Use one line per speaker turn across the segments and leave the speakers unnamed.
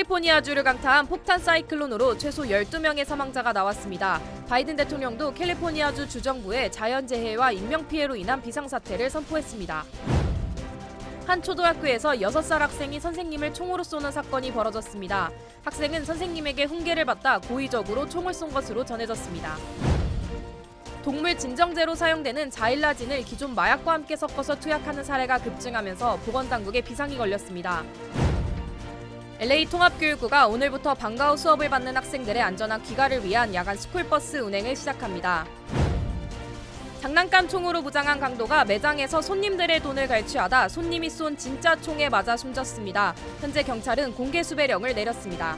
캘리포니아주를 강타한 폭탄 사이클론으로 최소 12명의 사망자가 나왔습니다. 바이든 대통령도 캘리포니아주 주정부에 자연재해와 인명피해로 인한 비상사태를 선포했습니다. 한 초등학교에서 6살 학생이 선생님을 총으로 쏘는 사건이 벌어졌습니다. 학생은 선생님에게 훈계를 받다 고의적으로 총을 쏜 것으로 전해졌습니다. 동물 진정제로 사용되는 자일라진을 기존 마약과 함께 섞어서 투약하는 사례가 급증하면서 보건당국에 비상이 걸렸습니다. LA 통합교육부가 오늘부터 방과 후 수업을 받는 학생들의 안전한 귀가를 위한 야간 스쿨버스 운행을 시작합니다. 장난감 총으로 무장한 강도가 매장에서 손님들의 돈을 갈취하다 손님이 쏜 진짜 총에 맞아 숨졌습니다. 현재 경찰은 공개 수배령을 내렸습니다.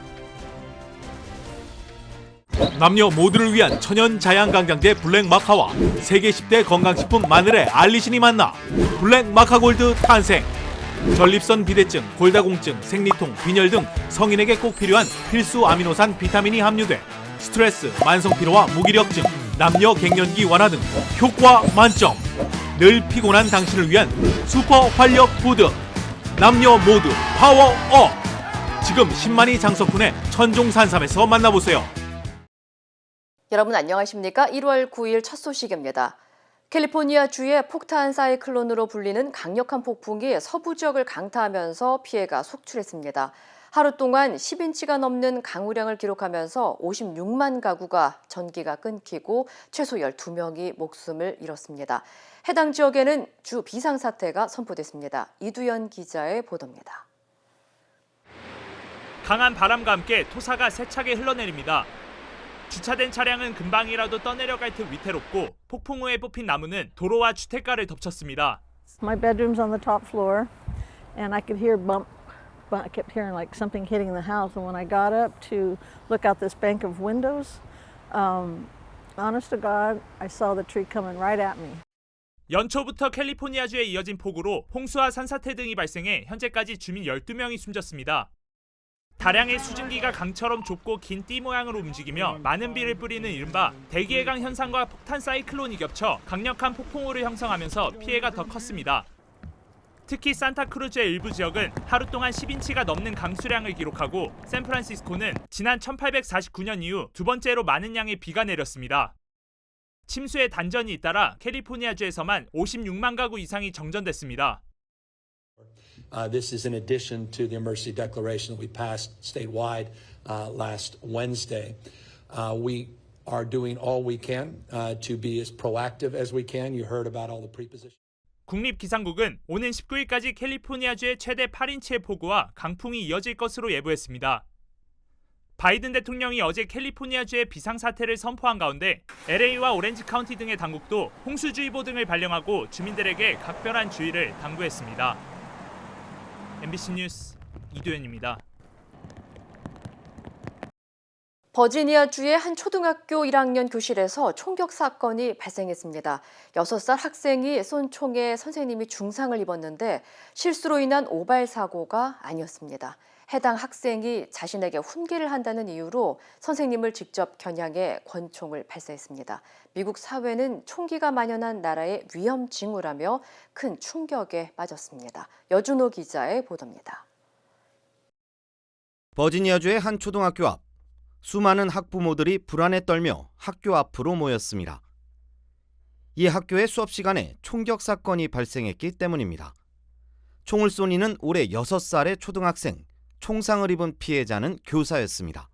남녀 모두를 위한 천연 자양강장제 블랙마카와 세계 10대 건강식품 마늘의 알리신이 만나 블랙마카골드 탄생. 전립선 비대증, 골다공증, 생리통, 빈혈 등 성인에게 꼭 필요한 필수 아미노산 비타민이 함유돼 스트레스, 만성피로와 무기력증, 남녀 갱년기 완화 등 효과 만점. 늘 피곤한 당신을 위한 슈퍼 활력 푸드. 남녀 모두 파워업. 지금 10만이 장석훈의 천종산삼에서 만나보세요.
여러분 안녕하십니까? 1월 9일 첫 소식입니다. 캘리포니아주의 폭탄 사이클론으로 불리는 강력한 폭풍이 서부 지역을 강타하면서 피해가 속출했습니다. 하루 동안 10인치가 넘는 강우량을 기록하면서 56만 가구가 전기가 끊기고 최소 12명이 목숨을 잃었습니다. 해당 지역에는 주 비상사태가 선포됐습니다. 이두연 기자의 보도입니다.
강한 바람과 함께 토사가 세차게 흘러내립니다. 주차된 차량은 금방이라도 떠내려갈 듯 위태롭고 폭풍 후에 뽑힌 나무는 도로와 주택가를 덮쳤습니다.
My bedroom's on the top floor, and I could hear I kept hearing like something hitting the house. And when I got up to look out this bank of windows, honest to God, I saw the tree coming right at me.
연초부터 캘리포니아주에 이어진 폭우로 홍수와 산사태 등이 발생해 현재까지 주민 12명이 숨졌습니다. 다량의 수증기가 강처럼 좁고 긴 띠 모양으로 움직이며 많은 비를 뿌리는 이른바 대기해강 현상과 폭탄 사이클론이 겹쳐 강력한 폭풍우를 형성하면서 피해가 더 컸습니다. 특히 산타크루즈의 일부 지역은 하루 동안 10인치가 넘는 강수량을 기록하고 샌프란시스코는 지난 1849년 이후 두 번째로 많은 양의 비가 내렸습니다. 침수의 단전이 잇따라 캘리포니아주에서만 56만 가구 이상이 정전됐습니다.
This is in addition to the emergency declaration that we passed statewide last Wednesday. We are doing all we can to be as proactive as we can. You heard about all the prepositions.
국립기상국은 오는 19일까지 캘리포니아주의 최대 8인치의 폭우와 강풍이 이어질 것으로 예보했습니다. 바이든 대통령이 어제 캘리포니아주의 비상사태를 선포한 가운데 LA와 오렌지 카운티 등의 당국도 홍수주의보 등을 발령하고 주민들에게 각별한 주의를 당부했습니다. MBC 뉴스 이도현입니다.
버지니아주의 한 초등학교 1학년 교실에서 총격 사건이 발생했습니다. 6살 학생이 쏜 총에 선생님이 중상을 입었는데 실수로 인한 오발 사고가 아니었습니다. 해당 학생이 자신에게 훈계를 한다는 이유로 선생님을 직접 겨냥해 권총을 발사했습니다. 미국 사회는 총기가 만연한 나라의 위험 징후라며 큰 충격에 빠졌습니다. 여준호 기자의 보도입니다.
버지니아주의 한 초등학교 앞, 수많은 학부모들이 불안에 떨며 학교 앞으로 모였습니다. 이 학교의 수업 시간에 총격 사건이 발생했기 때문입니다. 총을 쏜 이는 올해 6살의 초등학생, 총상을 입은 피해자는 교사였습니다.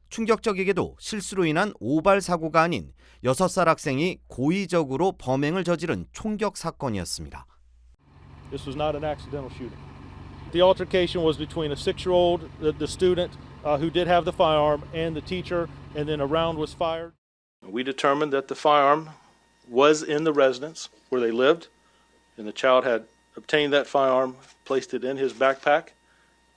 충격적이게도 실수로 인한 오발 사고가 아닌 6살 학생이 고의적으로 범행을 저지른 총격 사건이었습니다.
This was not an accidental shooting. The altercation was between a 6-year-old, the student who did have the firearm, and the teacher, and then a round was fired.
We determined that the firearm was in the residence where they lived, and the child had obtained that firearm, placed it in his backpack,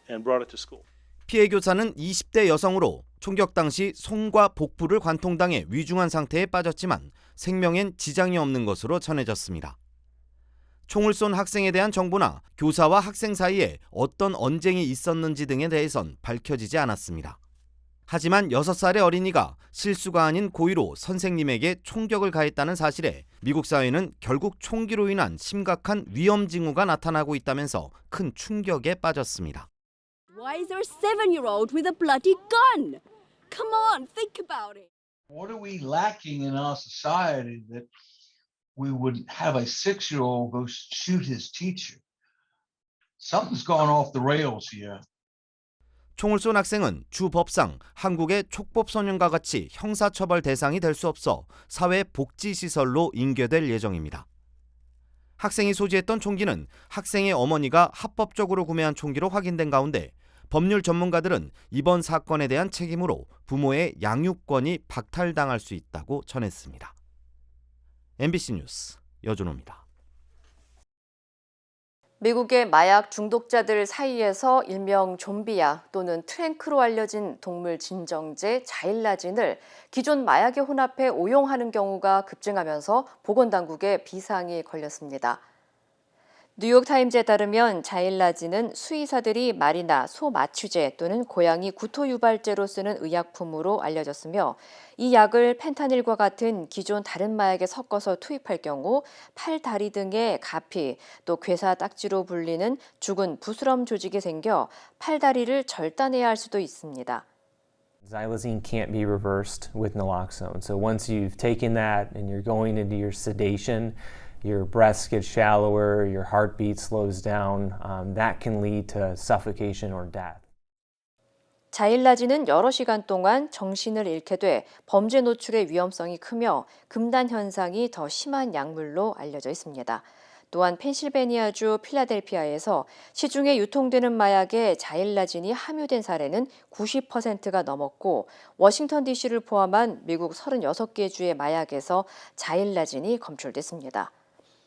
and brought it to school.
피해 교사는 20대 여성으로 총격 당시 손과 복부를 관통당해 위중한 상태에 빠졌지만 생명엔 지장이 없는 것으로 전해졌습니다. 총을 쏜 학생에 대한 정보나 교사와 학생 사이에 어떤 언쟁이 있었는지 등에 대해선 밝혀지지 않았습니다. 하지만 6살의 어린이가 실수가 아닌 고의로 선생님에게 총격을 가했다는 사실에 미국 사회는 결국 총기로 인한 심각한 위험 징후가 나타나고 있다면서 큰 충격에 빠졌습니다.
Why is there a 7-year-old with a bloody gun? Come on, think about it.
What are we lacking in our society that we would have a 6-year-old go shoot his teacher? Something's gone off the rails here.
총을 쏜 학생은 주 법상 한국의 촉법소년과 같이 형사처벌 대상이 될 수 없어 사회복지시설로 인계될 예정입니다. 학생이 소지했던 총기는 학생의 어머니가 합법적으로 구매한 총기로 확인된 가운데 법률 전문가들은 이번 사건에 대한 책임으로 부모의 양육권이 박탈당할 수 있다고 전했습니다. MBC 뉴스 여준호입니다.
미국의 마약 중독자들 사이에서 일명 좀비약 또는 트랭크로 알려진 동물 진정제 자일라진을 기존 마약에 혼합해 오용하는 경우가 급증하면서 보건당국에 비상이 걸렸습니다. 뉴욕타임즈에 따르면 자일라진은 수의사들이 말이나 소 마취제 또는 고양이 구토 유발제로 쓰는 의약품으로 알려졌으며 이 약을 펜타닐과 같은 기존 다른 마약에 섞어서 투입할 경우 팔, 다리 등에 가피, 또 괴사 딱지로 불리는 죽은 부스럼 조직이 생겨 팔, 다리를 절단해야 할 수도 있습니다.
Xylazine can't be reversed with naloxone. So once you've taken that and you're going into your sedation, your breaths get shallower, your heartbeat slows down. That can lead to suffocation or death.
자일라진은 여러 시간 동안 정신을 잃게 돼 범죄 노출의 위험성이 크며 금단 현상이 더 심한 약물로 알려져 있습니다. 또한 펜실베니아주 필라델피아에서 시중에 유통되는 마약에 자일라진이 함유된 사례는 90%가 넘었고 워싱턴 DC를 포함한 미국 36개 주의 마약에서 자일라진이 검출됐습니다.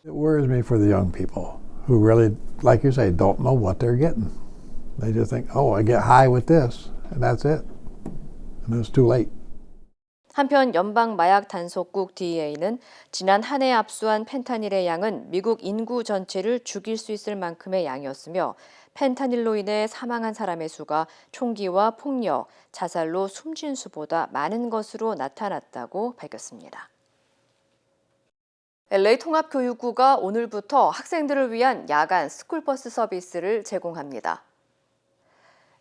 It worries me for the young people who really, like you say, don't know what they're getting. They just think, oh, I get high with this, and that's it. And it's too late.
한편 연방 마약 단속국 DEA는 지난 한 해 압수한 펜타닐의 양은 미국 인구 전체를 죽일 수 있을 만큼의 양이었으며 펜타닐로 인해 사망한 사람의 수가 총기와 폭력, 자살로 숨진 수보다 많은 것으로 나타났다고 밝혔습니다. LA 통합교육부가 오늘부터 학생들을 위한 야간 스쿨버스 서비스를 제공합니다.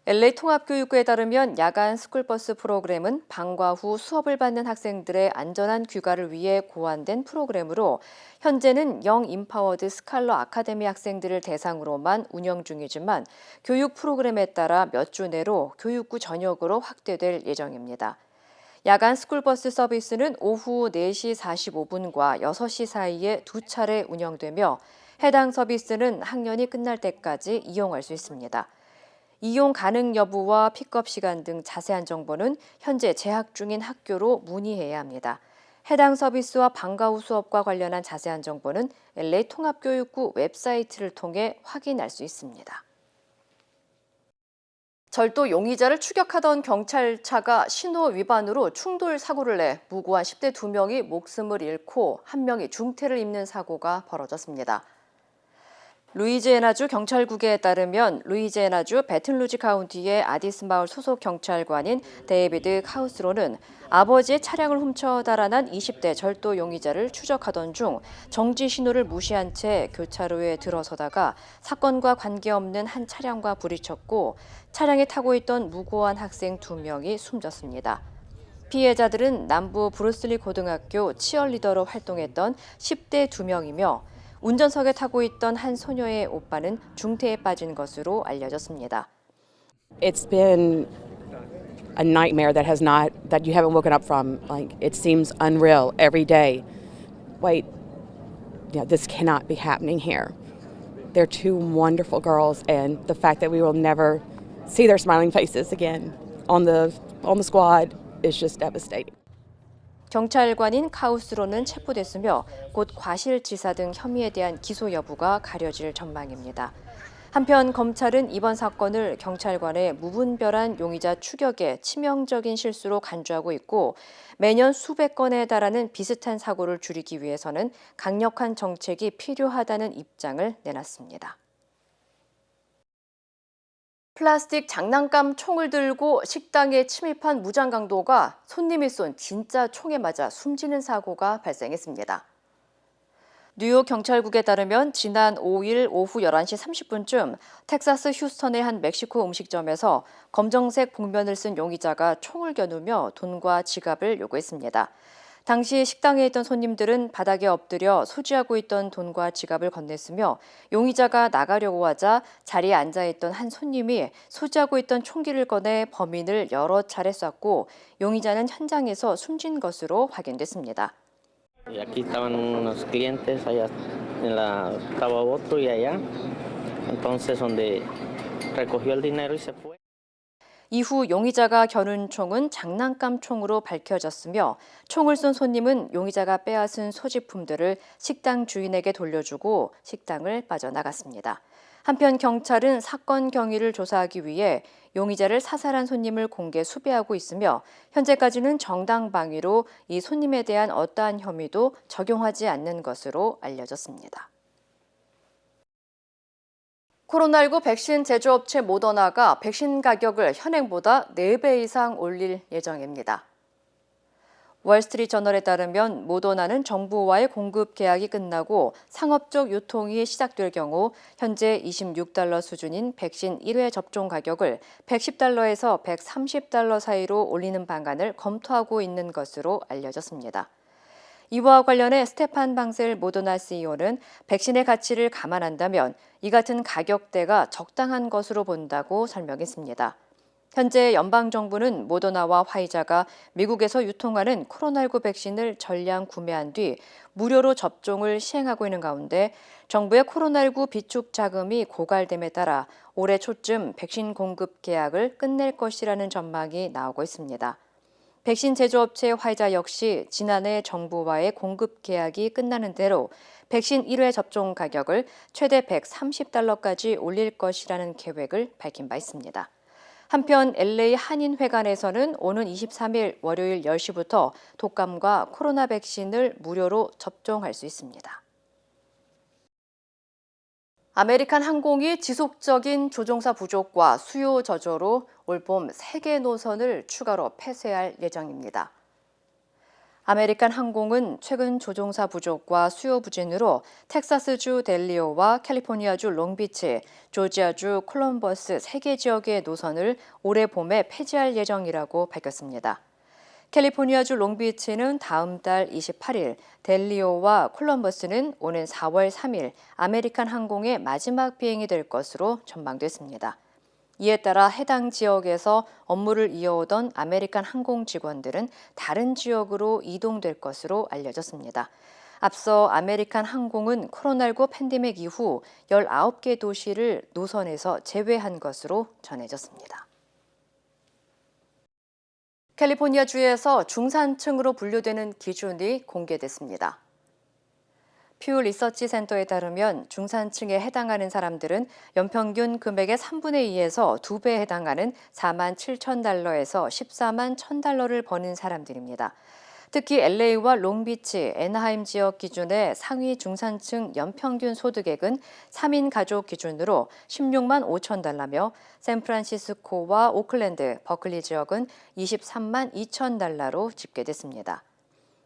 LA 통합교육부에 따르면 야간 스쿨버스 프로그램은 방과 후 수업을 받는 학생들의 안전한 귀가를 위해 고안된 프로그램으로 현재는 영 임파워드 스칼러 아카데미 학생들을 대상으로만 운영 중이지만 교육 프로그램에 따라 몇 주 내로 교육부 전역으로 확대될 예정입니다. 야간 스쿨버스 서비스는 오후 4시 45분과 6시 사이에 2차례 운영되며 해당 서비스는 학년이 끝날 때까지 이용할 수 있습니다. 이용 가능 여부와 픽업 시간 등 자세한 정보는 현재 재학 중인 학교로 문의해야 합니다. 해당 서비스와 방과 후 수업과 관련한 자세한 정보는 LA 통합교육부 웹사이트를 통해 확인할 수 있습니다. 절도 용의자를 추격하던 경찰차가 신호 위반으로 충돌 사고를 내 무고한 10대 2명이 목숨을 잃고 1명이 중태를 입는 사고가 벌어졌습니다. 루이지애나주 경찰국에 따르면 루이지애나주 배튼루지 카운티의 아디스 마을 소속 경찰관인 데이비드 카우스로는 아버지의 차량을 훔쳐 달아난 20대 절도 용의자를 추적하던 중 정지 신호를 무시한 채 교차로에 들어서다가 사건과 관계없는 한 차량과 부딪혔고 차량에 타고 있던 무고한 학생 2명이 숨졌습니다. 피해자들은 남부 브루슬리 고등학교 치어리더로 활동했던 10대 2명이며 운전석에 타고 있던 한 소녀의 오빠는 중태에 빠진 것으로 알려졌습니다.
It's been a nightmare that you haven't woken up from. Like, it seems unreal every day. Wait, this cannot be happening here. They're two wonderful girls, and the fact that we will never see their smiling faces again on the squad is just devastating.
경찰관인 카우스로는 체포됐으며 곧 과실치사 등 혐의에 대한 기소 여부가 가려질 전망입니다. 한편 검찰은 이번 사건을 경찰관의 무분별한 용의자 추격에 치명적인 실수로 간주하고 있고 매년 수백 건에 달하는 비슷한 사고를 줄이기 위해서는 강력한 정책이 필요하다는 입장을 내놨습니다. 플라스틱 장난감 총을 들고 식당에 침입한 무장강도가 손님이 쏜 진짜 총에 맞아 숨지는 사고가 발생했습니다. 뉴욕 경찰국에 따르면 지난 5일 오후 11시 30분쯤 텍사스 휴스턴의 한 멕시코 음식점에서 검정색 복면을 쓴 용의자가 총을 겨누며 돈과 지갑을 요구했습니다. 당시 식당에 있던 손님들은 바닥에 엎드려 소지하고 있던 돈과 지갑을 건넸으며 용의자가 나가려고 하자 자리에 앉아있던 한 손님이 소지하고 있던 총기를 꺼내 범인을 여러 차례 쐈고 용의자는 현장에서 숨진 것으로 확인됐습니다.
Y aquí estaban unos clientes, allá estaba otro y allá. Entonces donde recogió el dinero y se fue.
이후 용의자가 겨눈 총은 장난감 총으로 밝혀졌으며 총을 쏜 손님은 용의자가 빼앗은 소지품들을 식당 주인에게 돌려주고 식당을 빠져나갔습니다. 한편 경찰은 사건 경위를 조사하기 위해 용의자를 사살한 손님을 공개 수배하고 있으며 현재까지는 정당방위로 이 손님에 대한 어떠한 혐의도 적용하지 않는 것으로 알려졌습니다. 코로나19 백신 제조업체 모더나가 백신 가격을 현행보다 4배 이상 올릴 예정입니다. 월스트리트저널에 따르면 모더나는 정부와의 공급 계약이 끝나고 상업적 유통이 시작될 경우 현재 $26 수준인 백신 1회 접종 가격을 $110에서 $130 사이로 올리는 방안을 검토하고 있는 것으로 알려졌습니다. 이와 관련해 스테판 방셀 모더나 CEO는 백신의 가치를 감안한다면 이 같은 가격대가 적당한 것으로 본다고 설명했습니다. 현재 연방정부는 모더나와 화이자가 미국에서 유통하는 코로나19 백신을 전량 구매한 뒤 무료로 접종을 시행하고 있는 가운데 정부의 코로나19 비축 자금이 고갈됨에 따라 올해 초쯤 백신 공급 계약을 끝낼 것이라는 전망이 나오고 있습니다. 백신 제조업체 화이자 역시 지난해 정부와의 공급 계약이 끝나는 대로 백신 1회 접종 가격을 최대 $130까지 올릴 것이라는 계획을 밝힌 바 있습니다. 한편 LA 한인회관에서는 오는 23일 월요일 10시부터 독감과 코로나 백신을 무료로 접종할 수 있습니다. 아메리칸 항공이 지속적인 조종사 부족과 수요 저조로 올봄 3개 노선을 추가로 폐쇄할 예정입니다. 아메리칸 항공은 최근 조종사 부족과 수요 부진으로 텍사스주 델리오와 캘리포니아주 롱비치, 조지아주 콜럼버스 3개 지역의 노선을 올해 봄에 폐지할 예정이라고 밝혔습니다. 캘리포니아주 롱비치는 다음 달 28일, 델리오와 콜럼버스는 오는 4월 3일 아메리칸 항공의 마지막 비행이 될 것으로 전망됐습니다. 이에 따라 해당 지역에서 업무를 이어오던 아메리칸 항공 직원들은 다른 지역으로 이동될 것으로 알려졌습니다. 앞서 아메리칸 항공은 코로나19 팬데믹 이후 19개 도시를 노선에서 제외한 것으로 전해졌습니다. 캘리포니아주에서 중산층으로 분류되는 기준이 공개됐습니다. 퓨 리서치 센터에 따르면 중산층에 해당하는 사람들은 연평균 금액의 3분의 2에서 2배에 해당하는 $47,000에서 $141,000를 버는 사람들입니다. 특히 LA와 롱비치, 애나하임 지역 기준의 상위 중산층 연평균 소득액은 3인 가족 기준으로 $16만 5천 샌프란시스코와 오클랜드, 버클리 지역은 $23만 2천 집계됐습니다.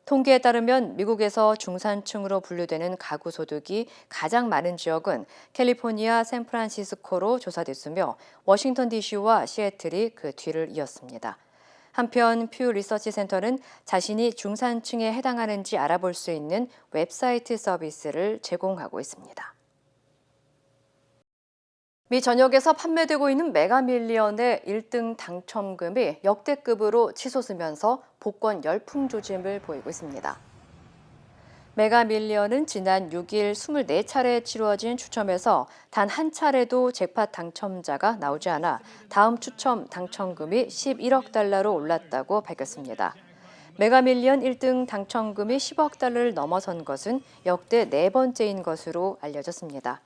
통계에 따르면 미국에서 중산층으로 분류되는 가구 소득이 가장 많은 지역은 캘리포니아 샌프란시스코로 조사됐으며 워싱턴 DC와 시애틀이 그 뒤를 이었습니다. 한편 퓨 리서치 센터는 자신이 중산층에 해당하는지 알아볼 수 있는 웹사이트 서비스를 제공하고 있습니다. 미 전역에서 판매되고 있는 메가밀리언의 1등 당첨금이 역대급으로 치솟으면서 복권 열풍 조짐을 보이고 있습니다. 메가밀리언은 지난 6일 24차례 치루어진 추첨에서 단 한 차례도 잭팟 당첨자가 나오지 않아 다음 추첨 당첨금이 $11억 올랐다고 밝혔습니다. 메가밀리언 1등 당첨금이 $10억 넘어선 것은 역대 4번째인 것으로 알려졌습니다.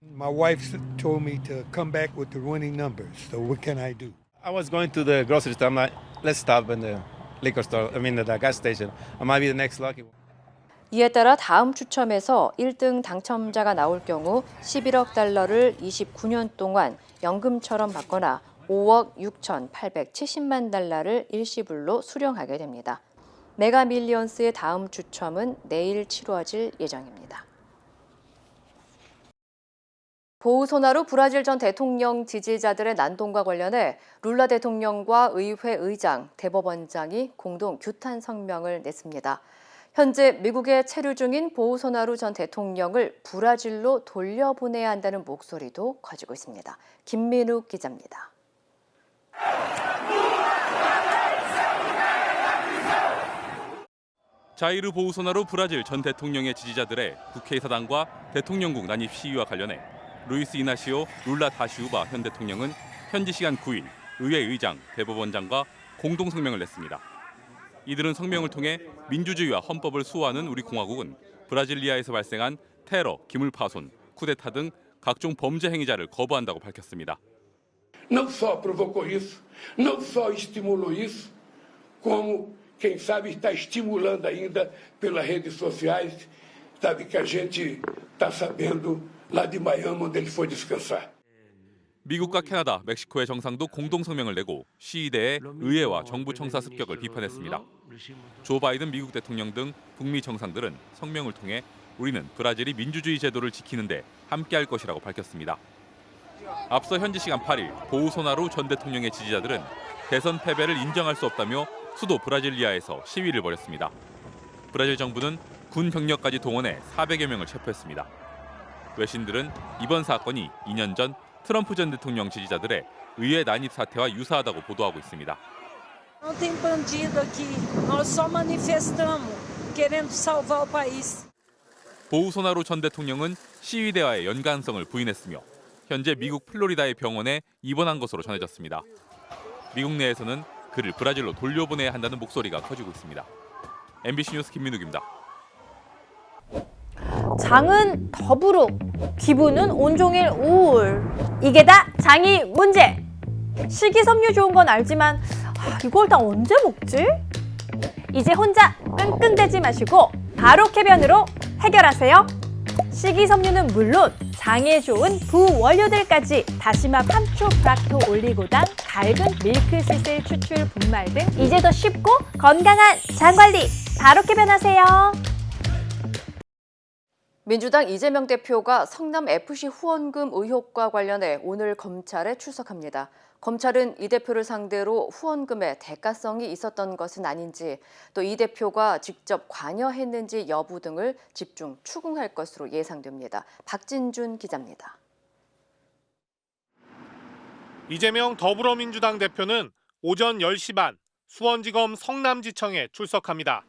My wife told me to come back with the winning numbers. So what can I do?
I was going to the grocery store. I'm like, let's stop in the liquor store. I mean, the gas station. I might be the next lucky one.
이에 따라 다음 추첨에서 1등 당첨자가 나올 경우 $11억 29년 동안 연금처럼 받거나 $5억 6,870만 일시불로 수령하게 됩니다. 메가밀리언스의 다음 추첨은 내일 치루어질 예정입니다. 보우소나루 브라질 전 대통령 지지자들의 난동과 관련해 룰라 대통령과 의회 의장, 대법원장이 공동 규탄 성명을 냈습니다. 현재 미국에 체류 중인 보우소나루 전 대통령을 브라질로 돌려보내야 한다는 목소리도 커지고 있습니다. 김민욱 기자입니다.
자이르 보우소나루 브라질 전 대통령의 지지자들의 국회의사당과 대통령궁 난입 시위와 관련해 루이스 이나시오 룰라 다 시우바 현 대통령은 현지 시간 9일 의회 의장, 대법원장과 공동 성명을 냈습니다. 이들은 성명을 통해 민주주의와 헌법을 수호하는 우리 공화국은 브라질리아에서 발생한 테러, 기물 파손, 쿠데타 등 각종 범죄 행위자를 거부한다고 밝혔습니다.
Não só provocou isso, não só estimulou isso, como quem sabe está estimulando ainda pelas redes sociais, sabe que a gente está sabendo lá de Miami onde ele foi descansar.
미국과 캐나다, 멕시코의 정상도 공동 성명을 내고 시위대의 의회와 정부 청사 습격을 비판했습니다. 조 바이든 미국 대통령 등 북미 정상들은 성명을 통해 우리는 브라질이 민주주의 제도를 지키는데 함께할 것이라고 밝혔습니다. 앞서 현지 시간 8일 보우소나루 전 대통령의 지지자들은 대선 패배를 인정할 수 없다며 수도 브라질리아에서 시위를 벌였습니다. 브라질 정부는 군 병력까지 동원해 400여 명을 체포했습니다. 외신들은 이번 사건이 2년 전 트럼프 전 대통령 지지자들의 의회 난입 사태와 유사하다고 보도하고 있습니다.
Não tem bandido aqui. Nós só manifestamos querendo salvar o país.
보우소나루 전 대통령은 시위대와의 연관성을 부인했으며 현재 미국 플로리다의 병원에 입원한 것으로 전해졌습니다. 미국 내에서는 그를 브라질로 돌려보내야 한다는 목소리가 커지고 있습니다. MBC 뉴스 김민욱입니다.
장은 더부룩, 기분은 온종일 우울. 이게 다 장이 문제. 식이섬유 좋은 건 알지만 이걸 다 언제 먹지? 이제 혼자 끙끙대지 마시고 바로 쾌변으로 해결하세요. 식이섬유는 물론 장에 좋은 부원료들까지 다시마, 함초, 프락토, 올리고당, 갈근, 밀크시슬, 추출, 분말 등 이제 더 쉽고 건강한 장관리 바로 쾌변하세요.
민주당 이재명 대표가 성남FC 후원금 의혹과 관련해 오늘 검찰에 출석합니다. 검찰은 이 대표를 상대로 후원금에 대가성이 있었던 것은 아닌지, 또 이 대표가 직접 관여했는지 여부 등을 집중 추궁할 것으로 예상됩니다. 박진준 기자입니다.
이재명 더불어민주당 대표는 오전 10시 반 수원지검 성남지청에 출석합니다.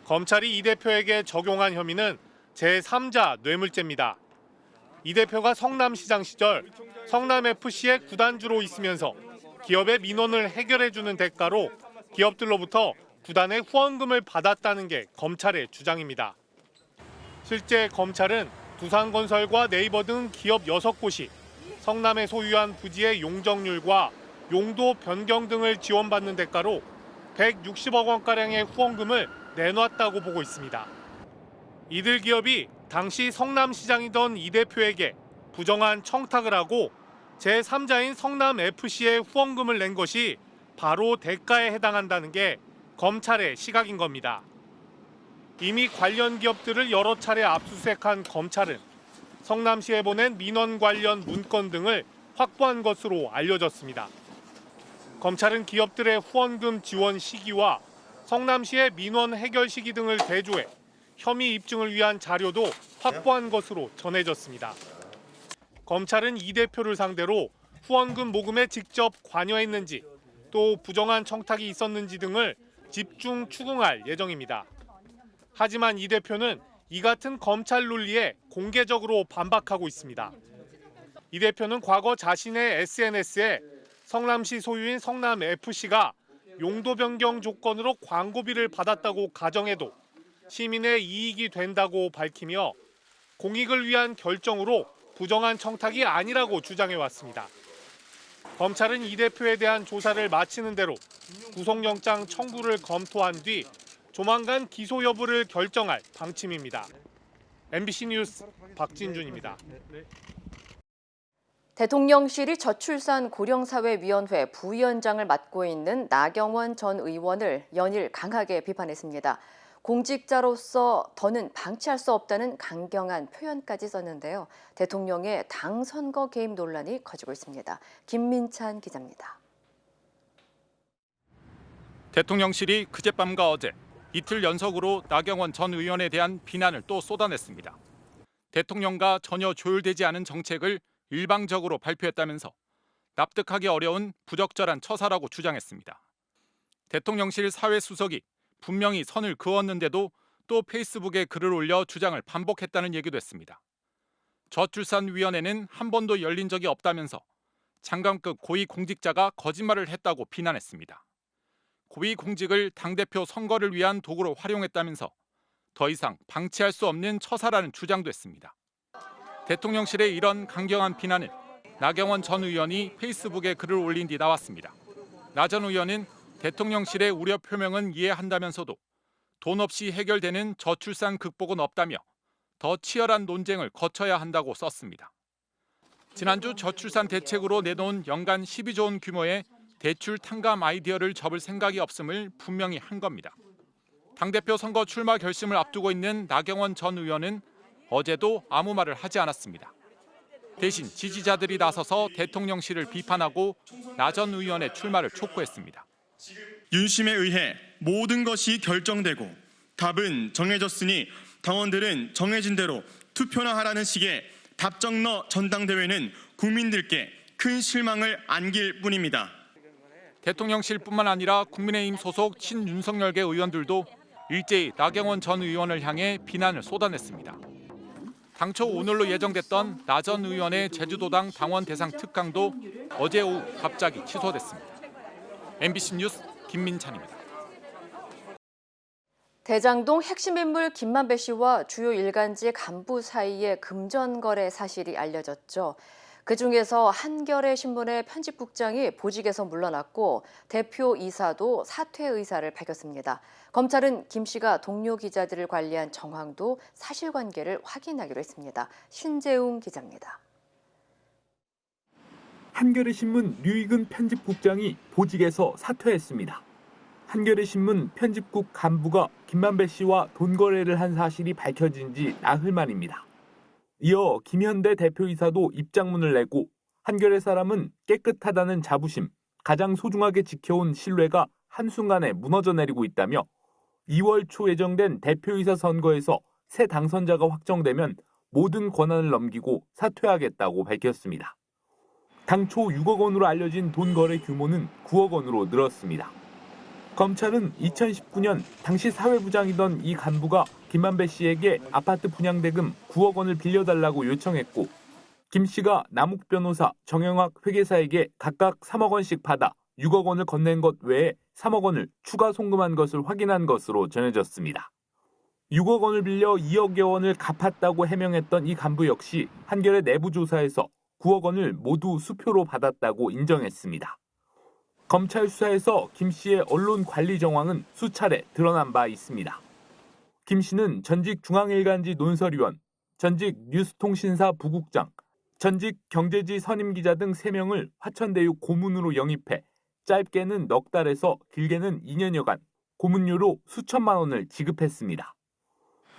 검찰이 이 대표에게 적용한 혐의는 제3자 뇌물죄입니다. 이 대표가 성남시장 시절 성남FC의 구단주로 있으면서 기업의 민원을 해결해주는 대가로 기업들로부터 구단의 후원금을 받았다는 게 검찰의 주장입니다. 실제 검찰은 두산건설과 네이버 등 기업 6곳이 성남에 소유한 부지의 용적률과 용도 변경 등을 지원받는 대가로 160억 원가량의 후원금을 내놨다고 보고 있습니다. 이들 기업이 당시 성남시장이던 이 대표에게 부정한 청탁을 하고 제3자인 성남FC에 후원금을 낸 것이 바로 대가에 해당한다는 게 검찰의 시각인 겁니다. 이미 관련 기업들을 여러 차례 압수수색한 검찰은 성남시에 보낸 민원 관련 문건 등을 확보한 것으로 알려졌습니다. 검찰은 기업들의 후원금 지원 시기와 성남시의 민원 해결 시기 등을 대조해 혐의 입증을 위한 자료도 확보한 것으로 전해졌습니다. 검찰은 이 대표를 상대로 후원금 모금에 직접 관여했는지 또 부정한 청탁이 있었는지 등을 집중 추궁할 예정입니다. 하지만 이 대표는 이 같은 검찰 논리에 공개적으로 반박하고 있습니다. 이 대표는 과거 자신의 SNS에 성남시 소유인 성남FC가 용도 변경 조건으로 광고비를 받았다고 가정해도 시민의 이익이 된다고 밝히며 공익을 위한 결정으로 부정한 청탁이 아니라고 주장해왔습니다. 검찰은 이 대표에 대한 조사를 마치는 대로 구속영장 청구를 검토한 뒤 조만간 기소 여부를 결정할 방침입니다. MBC 뉴스 박진준입니다.
대통령실이 저출산 고령사회위원회 부위원장을 맡고 있는 나경원 전 의원을 연일 강하게 비판했습니다. 공직자로서 더는 방치할 수 없다는 강경한 표현까지 썼는데요. 대통령의 당 선거 개입 논란이 커지고 있습니다. 김민찬 기자입니다.
대통령실이 그젯밤과 어제 이틀 연속으로 나경원 전 의원에 대한 비난을 또 쏟아냈습니다. 대통령과 전혀 조율되지 않은 정책을 일방적으로 발표했다면서 납득하기 어려운 부적절한 처사라고 주장했습니다. 대통령실 사회수석이 분명히 선을 그었는데도 또 페이스북에 글을 올려 주장을 반복했다는 얘기도 했습니다. 저출산위원회는 한 번도 열린 적이 없다면서 장관급 고위공직자가 거짓말을 했다고 비난했습니다. 고위공직을 당대표 선거를 위한 도구로 활용했다면서 더 이상 방치할 수 없는 처사라는 주장도 했습니다. 대통령실의 이런 강경한 비난은 나경원 전 의원이 페이스북에 글을 올린 뒤 나왔습니다. 나 전 의원은 대통령실의 우려 표명은 이해한다면서도 돈 없이 해결되는 저출산 극복은 없다며 더 치열한 논쟁을 거쳐야 한다고 썼습니다. 지난주 저출산 대책으로 내놓은 연간 12조 원 규모의 대출 탕감 아이디어를 접을 생각이 없음을 분명히 한 겁니다. 당대표 선거 출마 결심을 앞두고 있는 나경원 전 의원은 어제도 아무 말을 하지 않았습니다. 대신 지지자들이 나서서 대통령실을 비판하고 나 전 의원의 출마를 촉구했습니다.
윤심에 의해 모든 것이 결정되고 답은 정해졌으니 당원들은 정해진 대로 투표나 하라는 식의 답정너 전당대회는 국민들께 큰 실망을 안길 뿐입니다.
대통령실뿐만 아니라 국민의힘 소속 친윤석열계 의원들도 일제히 나경원 전 의원을 향해 비난을 쏟아냈습니다. 당초 오늘로 예정됐던 나 전 의원의 제주도당 당원 대상 특강도 어제 오후 갑자기 취소됐습니다. MBC 뉴스 김민찬입니다.
대장동 핵심 인물 김만배 씨와 주요 일간지 간부 사이의 금전 거래 사실이 알려졌죠. 그중에서 한겨레 신문의 편집국장이 보직에서 물러났고 대표 이사도 사퇴 의사를 밝혔습니다. 검찰은 김 씨가 동료 기자들을 관리한 정황도 사실관계를 확인하기로 했습니다. 신재웅 기자입니다.
한겨레 신문 류익은 편집국장이 보직에서 사퇴했습니다. 한겨레 신문 편집국 간부가 김만배 씨와 돈 거래를 한 사실이 밝혀진 지 나흘 만입니다. 이어 김현대 대표이사도 입장문을 내고 한겨레 사람은 깨끗하다는 자부심, 가장 소중하게 지켜온 신뢰가 한순간에 무너져 내리고 있다며 2월 초 예정된 대표이사 선거에서 새 당선자가 확정되면 모든 권한을 넘기고 사퇴하겠다고 밝혔습니다. 당초 6억 원으로 알려진 돈 거래 규모는 9억 원으로 늘었습니다. 검찰은 2019년 당시 사회부장이던 이 간부가 김만배 씨에게 아파트 분양대금 9억 원을 빌려달라고 요청했고 김 씨가 남욱 변호사, 정영학 회계사에게 각각 3억 원씩 받아 6억 원을 건넨 것 외에 3억 원을 추가 송금한 것을 확인한 것으로 전해졌습니다. 6억 원을 빌려 2억여 원을 갚았다고 해명했던 이 간부 역시 한겨레 내부 조사에서 9억 원을 모두 수표로 받았다고 인정했습니다. 검찰 수사에서 김 씨의 언론 관리 정황은 수차례 드러난 바 있습니다. 김 씨는 전직 중앙일간지 논설위원, 전직 뉴스통신사 부국장, 전직 경제지 선임기자 등 3명을 화천대유 고문으로 영입해 짧게는 넉 달에서 길게는 2년여간 고문료로 수천만 원을 지급했습니다.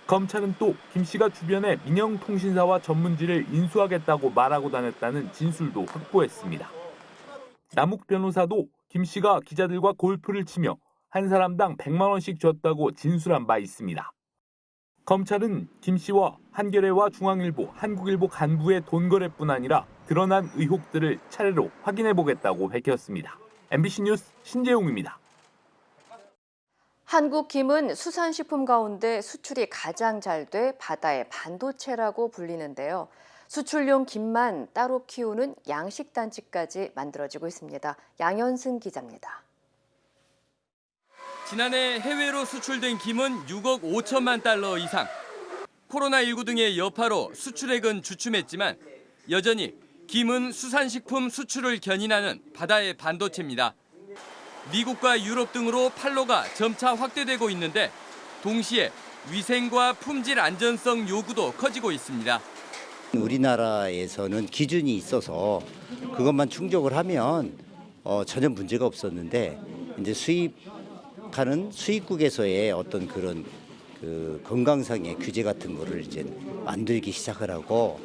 검찰은 또 김 씨가 주변에 민영통신사와 전문지를 인수하겠다고 말하고 다녔다는 진술도 확보했습니다. 남욱 변호사도 김 씨가 기자들과 골프를 치며 한 사람당 100만 원씩 줬다고 진술한 바 있습니다. 검찰은 김 씨와 한겨레와 중앙일보, 한국일보 간부의 돈 거래뿐 아니라 드러난 의혹들을 차례로 확인해보겠다고 밝혔습니다. MBC 뉴스 신재웅입니다.
한국 김은 수산식품 가운데 수출이 가장 잘 돼 바다의 반도체라고 불리는데요. 수출용 김만 따로 키우는 양식단지까지 만들어지고 있습니다. 양현승 기자입니다.
지난해 해외로 수출된 김은 6억 5천만 달러 이상. 코로나19 등의 여파로 수출액은 주춤했지만 여전히 김은 수산식품 수출을 견인하는 바다의 반도체입니다. 미국과 유럽 등으로 판로가 점차 확대되고 있는데 동시에 위생과 품질 안전성 요구도 커지고 있습니다.
우리나라에서는 기준이 있어서 그것만 충족을 하면 전혀 문제가 없었는데 이제 수입하는 수입국에서의 어떤 그런 그 건강상의 규제 같은 거를 이제 만들기 시작을 하고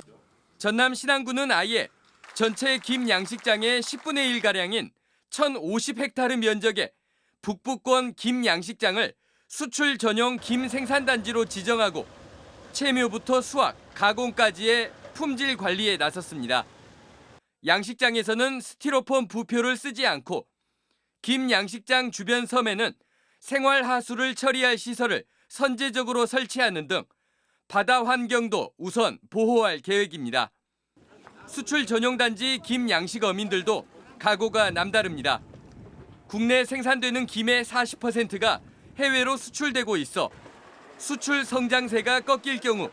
전남 신안군은 아예 전체 김 양식장의 10분의 1가량인 1,050헥타르 면적의 북부권 김 양식장을 수출 전용 김 생산단지로 지정하고 채묘부터 수확, 가공까지의 품질 관리에 나섰습니다. 양식장에서는 스티로폼 부표를 쓰지 않고 김 양식장 주변 섬에는 생활 하수를 처리할 시설을 선제적으로 설치하는 등 바다 환경도 우선 보호할 계획입니다. 수출 전용 단지 김 양식 어민들도 각오가 남다릅니다. 국내 생산되는 김의 40%가 해외로 수출되고 있어 수출 성장세가 꺾일 경우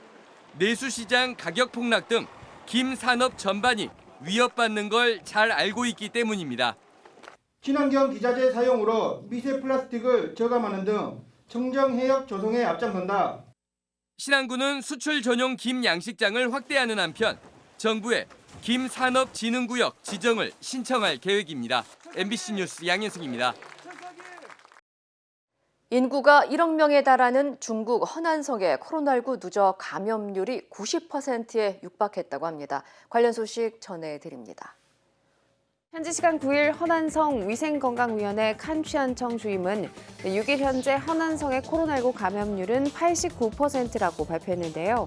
내수시장 가격 폭락 등 김 산업 전반이 위협받는 걸 잘 알고 있기 때문입니다.
친환경 기자재 사용으로 미세 플라스틱을 저감하는 등 청정 해역 조성에 앞장선다.
신안군은 수출 전용 김 양식장을 확대하는 한편 정부에 김산업진흥구역 지정을 신청할 계획입니다. MBC 뉴스 양현승입니다.
인구가 1억 명에 달하는 중국 허난성의 코로나19 누적 감염률이 90%에 육박했다고 합니다. 관련 소식 전해드립니다.
현지 시간 9일 허난성 위생건강위원회 칸취안청 주임은 6일 현재 허난성의 코로나19 감염률은 89%라고 발표했는데요.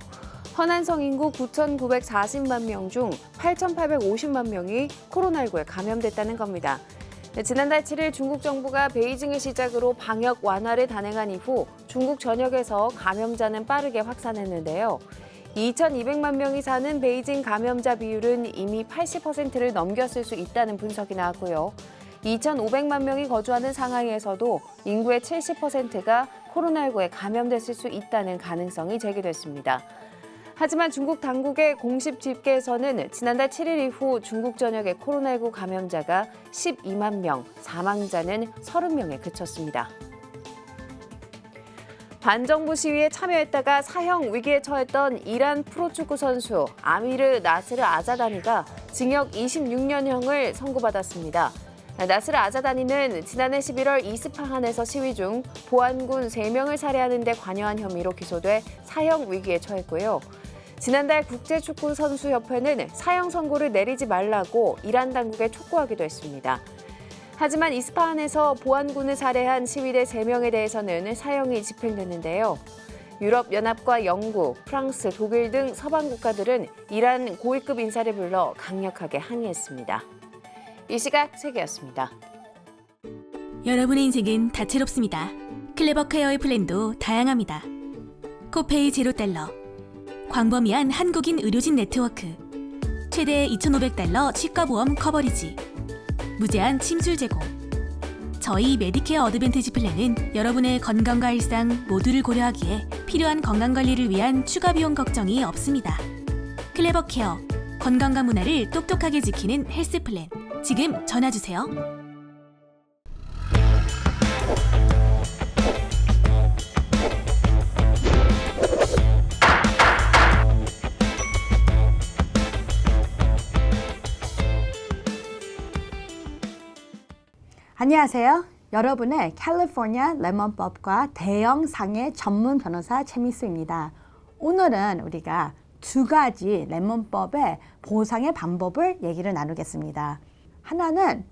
허난성 인구 9,940만 명 중 8,850만 명이 코로나19에 감염됐다는 겁니다. 지난달 7일 중국 정부가 베이징을 시작으로 방역 완화를 단행한 이후 중국 전역에서 감염자는 빠르게 확산했는데요. 2,200만 명이 사는 베이징 감염자 비율은 이미 80%를 넘겼을 수 있다는 분석이 나왔고요. 2,500만 명이 거주하는 상하이에서도 인구의 70%가 코로나19에 감염됐을 수 있다는 가능성이 제기됐습니다. 하지만 중국 당국의 공식 집계에서는 지난달 7일 이후 중국 전역의 코로나19 감염자가 12만 명, 사망자는 30명에 그쳤습니다. 반정부 시위에 참여했다가 사형 위기에 처했던 이란 프로축구 선수 아미르 나스르 아자다니가 징역 26년형을 선고받았습니다. 나스르 아자다니는 지난해 11월 이스파한에서 시위 중 보안군 3명을 살해하는 데 관여한 혐의로 기소돼 사형 위기에 처했고요. 지난달 국제축구선수협회는 사형 선고를 내리지 말라고 이란 당국에 촉구하기도 했습니다. 하지만 이스파한에서 보안군을 살해한 시위대 3명에 대해서는 사형이 집행됐는데요. 유럽연합과 영국, 프랑스, 독일 등 서방 국가들은 이란 고위급 인사를 불러 강력하게 항의했습니다. 이 시각 세계였습니다.
여러분의 인생은 다채롭습니다. 클레버 케어의 플랜도 다양합니다. 코페이 $0, 광범위한 한국인 의료진 네트워크, 최대 $2,500 치과보험 커버리지, 무제한 침술 제공. 저희 메디케어 어드밴티지 플랜은 여러분의 건강과 일상 모두를 고려하기에 필요한 건강관리를 위한 추가 비용 걱정이 없습니다. 클레버 케어, 건강과 문화를 똑똑하게 지키는 헬스 플랜. 지금 전화주세요.
안녕하세요. 여러분의 캘리포니아 레몬법과 대형상해 전문 변호사 최미수입니다. 오늘은 우리가 2가지 레몬법의 보상의 방법을 얘기를 나누겠습니다. 하나는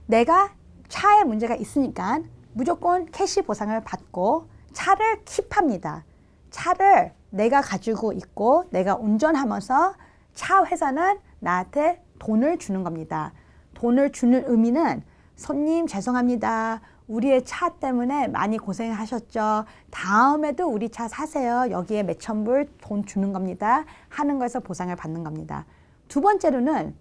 내가 차에 문제가 있으니까 무조건 캐시 보상을 받고 차를 킵합니다. 차를 내가 가지고 있고 내가 운전하면서 차 회사는 나한테 돈을 주는 겁니다. 돈을 주는 의미는 손님 죄송합니다. 우리의 차 때문에 많이 고생하셨죠. 다음에도 우리 차 사세요. 여기에 몇천 불 돈 주는 겁니다. 하는 거에서 보상을 받는 겁니다. 두 번째로는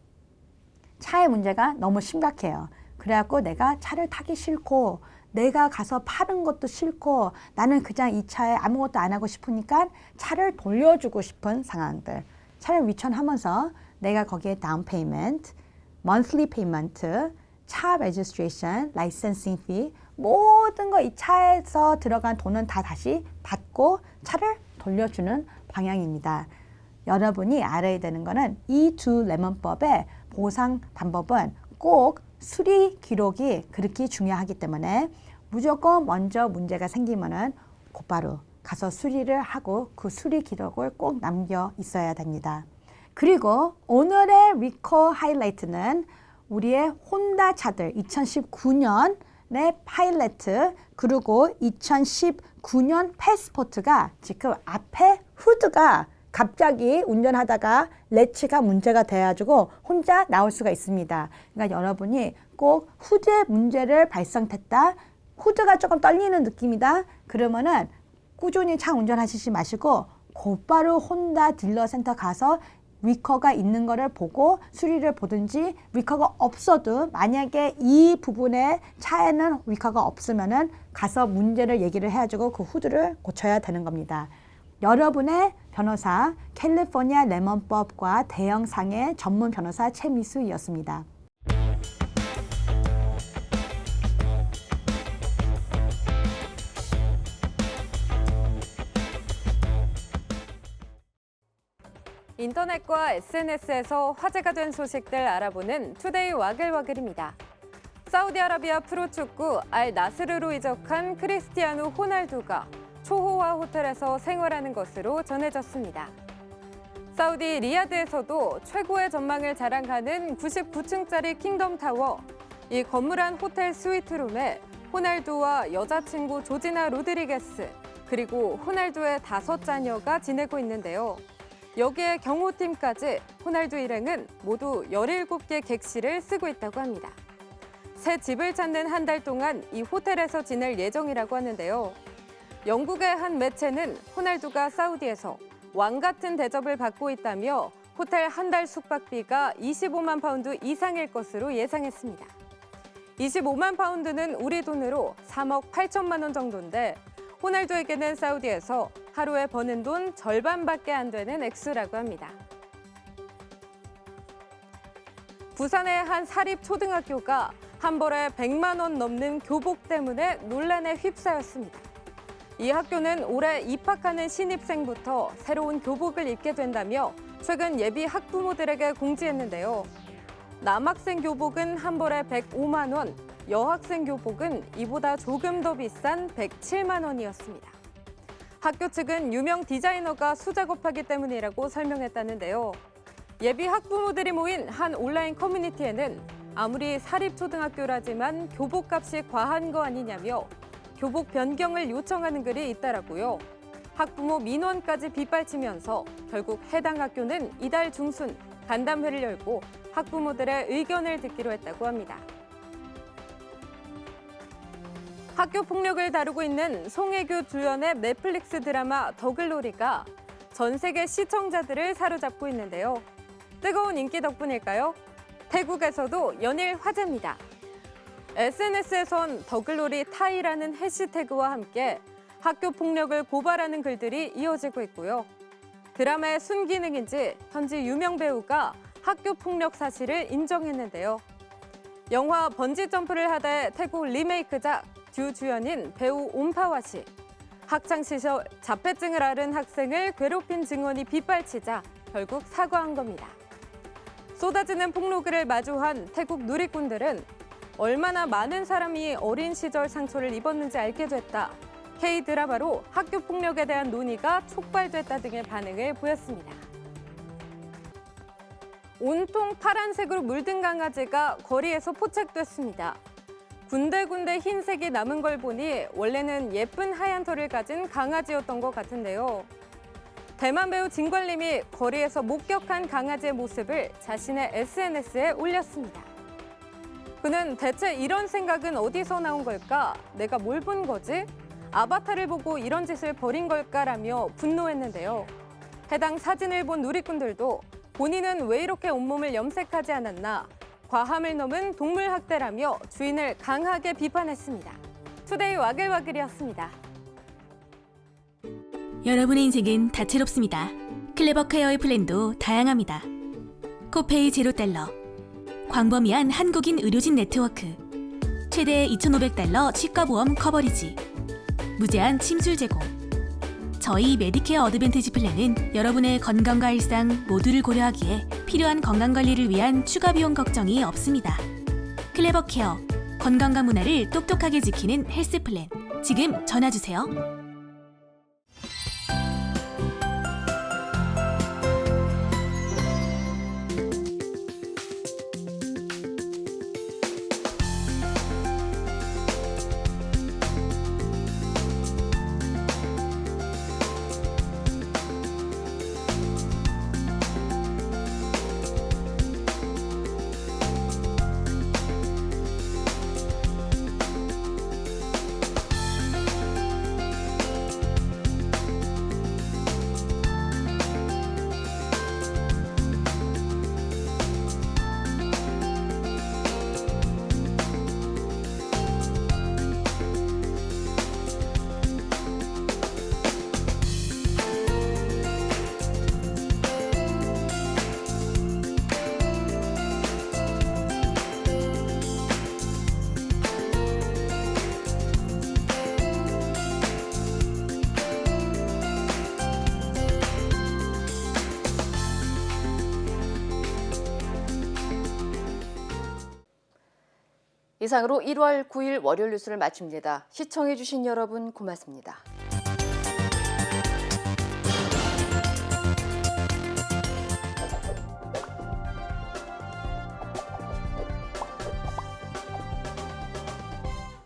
차의 문제가 너무 심각해요. 그래갖고 내가 차를 타기 싫고 내가 가서 파는 것도 싫고 나는 그냥 이 차에 아무것도 안 하고 싶으니까 차를 돌려주고 싶은 상황들. 차를 위천하면서 내가 거기에 다운 페이먼트, monthly 페이먼트, 차 레지스트레이션, 라이센싱 피 모든 거 이 차에서 들어간 돈은 다 다시 받고 차를 돌려주는 방향입니다. 여러분이 알아야 되는 거는 이 2 레몬법의 보상 방법은 꼭 수리 기록이 그렇게 중요하기 때문에 무조건 먼저 문제가 생기면은 곧바로 가서 수리를 하고 그 수리 기록을 꼭 남겨 있어야 됩니다. 그리고 오늘의 리콜 하이라이트는 우리의 혼다 차들 2019년의 파일레트 그리고 2019년 패스포트가 지금 앞에 후드가 갑자기 운전하다가 레치가 문제가 돼가지고 혼자 나올 수가 있습니다. 그러니까 여러분이 꼭 후드에 문제를 발생했다, 후드가 조금 떨리는 느낌이다, 그러면은 꾸준히 차 운전하시지 마시고 곧바로 혼다 딜러 센터 가서 위커가 있는 거를 보고 수리를 보든지, 위커가 없어도 만약에 이 부분에 차에는 위커가 없으면은 가서 문제를 얘기를 해가지고 그 후드를 고쳐야 되는 겁니다. 여러분의 변호사 캘리포니아 레몬법과 대형상해 전문 변호사 최미수였습니다.
인터넷과 SNS에서 화제가 된 소식들 알아보는 투데이 와글와글입니다. 사우디아라비아 프로축구 알 나스르로 이적한 크리스티아누 호날두가 초호화 호텔에서 생활하는 것으로 전해졌습니다. 사우디 리야드에서도 최고의 전망을 자랑하는 99층짜리 킹덤타워, 이 건물 안 호텔 스위트룸에 호날두와 여자친구 조지나 로드리게스, 그리고 호날두의 5자녀가 지내고 있는데요. 여기에 경호팀까지 호날두 일행은 모두 17개 객실을 쓰고 있다고 합니다. 새 집을 찾는 한 달 동안 이 호텔에서 지낼 예정이라고 하는데요. 영국의 한 매체는 호날두가 사우디에서 왕 같은 대접을 받고 있다며 호텔 한 달 숙박비가 25만 파운드 이상일 것으로 예상했습니다. 25만 파운드는 우리 돈으로 3억 8천만 원 정도인데 호날두에게는 사우디에서 하루에 버는 돈 절반밖에 안 되는 액수라고 합니다. 부산의 한 사립초등학교가 한 벌에 100만 원 넘는 교복 때문에 논란에 휩싸였습니다. 이 학교는 올해 입학하는 신입생부터 새로운 교복을 입게 된다며 최근 예비 학부모들에게 공지했는데요. 남학생 교복은 한 벌에 105만 원, 여학생 교복은 이보다 조금 더 비싼 107만 원이었습니다. 학교 측은 유명 디자이너가 수작업하기 때문이라고 설명했다는데요. 예비 학부모들이 모인 한 온라인 커뮤니티에는 아무리 사립초등학교라지만 교복값이 과한 거 아니냐며 교복 변경을 요청하는 글이 있더라고요. 학부모 민원까지 빗발치면서 결국 해당 학교는 이달 중순 간담회를 열고 학부모들의 의견을 듣기로 했다고 합니다. 학교 폭력을 다루고 있는 송혜교 주연의 넷플릭스 드라마 더글로리가 전 세계 시청자들을 사로잡고 있는데요. 뜨거운 인기 덕분일까요? 태국에서도 연일 화제입니다. SNS에선 더글로리 타이라는 해시태그와 함께 학교 폭력을 고발하는 글들이 이어지고 있고요. 드라마의 순기능인지 현지 유명 배우가 학교 폭력 사실을 인정했는데요. 영화 번지점프를 하다의 태국 리메이크작 듀 주연인 배우 옴파와 씨. 학창시절 자폐증을 앓은 학생을 괴롭힌 증언이 빗발치자 결국 사과한 겁니다. 쏟아지는 폭로글을 마주한 태국 누리꾼들은 얼마나 많은 사람이 어린 시절 상처를 입었는지 알게 됐다. K-드라마로 학교 폭력에 대한 논의가 촉발됐다 등의 반응을 보였습니다. 온통 파란색으로 물든 강아지가 거리에서 포착됐습니다. 군데군데 흰색이 남은 걸 보니 원래는 예쁜 하얀 털을 가진 강아지였던 것 같은데요. 대만 배우 진관림이 거리에서 목격한 강아지의 모습을 자신의 SNS에 올렸습니다. 그는 대체 이런 생각은 어디서 나온 걸까? 내가 뭘 본 거지? 아바타를 보고 이런 짓을 벌인 걸까라며 분노했는데요. 해당 사진을 본 누리꾼들도 본인은 왜 이렇게 온몸을 염색하지 않았나? 과함을 넘은 동물 학대라며 주인을 강하게 비판했습니다. 투데이 와글와글이었습니다.
여러분의 인생은 다채롭습니다. 클레버 케어의 플랜도 다양합니다. 코페이 $0, 광범위한 한국인 의료진 네트워크, 최대 $2,500 치과보험 커버리지, 무제한 침술 제공. 저희 메디케어 어드밴티지 플랜은 여러분의 건강과 일상 모두를 고려하기에 필요한 건강관리를 위한 추가 비용 걱정이 없습니다. 클레버 케어, 건강과 문화를 똑똑하게 지키는 헬스 플랜. 지금 전화주세요.
이상으로 1월 9일 월요일 뉴스를 마칩니다. 시청해주신 여러분 고맙습니다.